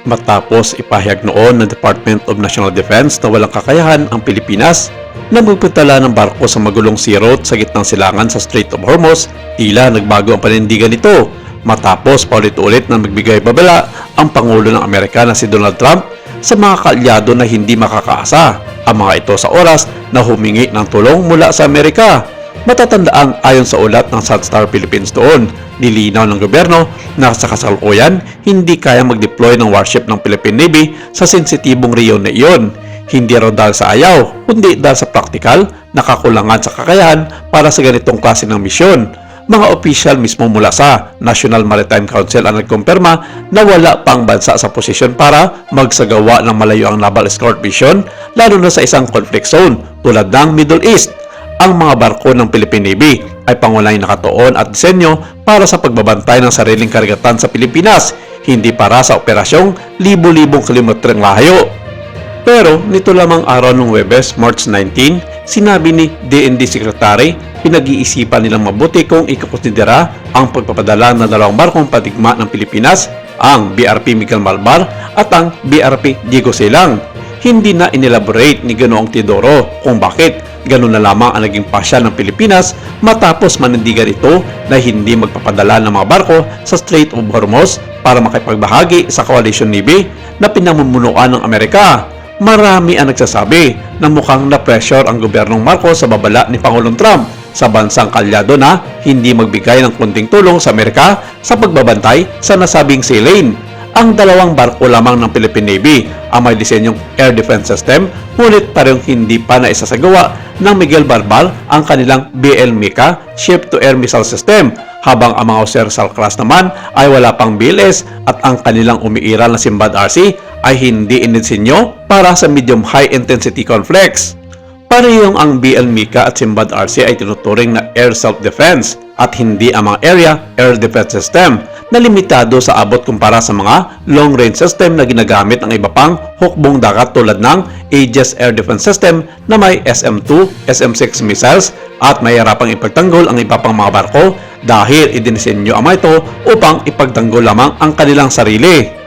matapos ipahayag noon ng Department of National Defense na walang kakayahan ang Pilipinas na magpatala ng barko sa magulong sea route sa gitnang silangan sa Strait of Hormuz. Tila nagbago ang panindigan nito matapos paulit-ulit na magbigay babala ang Pangulo ng Amerika na si Donald Trump sa mga kaalyado na hindi makakaasa. Ang mga ito sa oras na humingi ng tulong mula sa Amerika. Matatandaang ayon sa ulat ng Sunstar Philippines doon, nilinaw ng gobyerno na sa kasalukuyan hindi kaya mag-deploy ng warship ng Philippine Navy sa sensitibong rehiyon na iyon. Hindi raw dahil sa ayaw, kundi dahil sa praktikal na kakulangan sa kakayahan para sa ganitong klase ng misyon. Mga opisyal mismo mula sa National Maritime Council ang nagkumpirma na wala pang bansa sa posisyon para magsagawa ng malayo ang naval escort mission, lalo na sa isang conflict zone tulad ng Middle East. Ang mga barko ng Philippine Navy ay pangunahing nakatuon at disenyo para sa pagbabantay ng sariling karagatan sa Pilipinas, hindi para sa operasyong libo-libong kilometreng layo. Pero nito lamang araw ng Huwebes, March 19, sinabi ni DND Secretary, pinag-iisipan nilang mabuti kung ikukonsidera ang pagpapadala ng dalawang barkong padigma ng Pilipinas, ang BRP Miguel Malvar at ang BRP Diego Silang. Hindi na inelaborate ni Ginoong Teodoro kung bakit ganun na lamang ang naging pasya ng Pilipinas matapos manindigan ito na hindi magpapadala ng mga barko sa Strait of Hormuz para makipagbahagi sa Coalition Navy na pinamumunuan ng Amerika. Marami ang nagsasabi na mukhang na-pressure ang gobyernong Marcos sa babala ni Pangulong Trump sa bansang kalyado na hindi magbigay ng kunting tulong sa Amerika sa pagbabantay sa nasabing sea lane. Ang dalawang barko lamang ng Philippine Navy ang may disenyong air defense system, ngunit parang hindi pa naisasagawa ng Miguel Barbal ang kanilang BL Mica ship-to-air missile system, habang ang mga Ocersal class naman ay wala pang BLS at ang kanilang umiiral na Simbad RC ay hindi inidisenyo para sa medium high intensity conflicts. Parehong ang BL Mica at Simbad RC ay tinuturing na air self-defense at hindi ang mga area air defense system na limitado sa abot kumpara sa mga long-range system na ginagamit ng iba pang hukbong dagat tulad ng Aegis Air Defense System na may SM-2, SM-6 missiles at mahirapang ipagtanggol ang iba pang mga barko dahil idinisenyo ang mga ito upang ipagtanggol lamang ang kanilang sarili.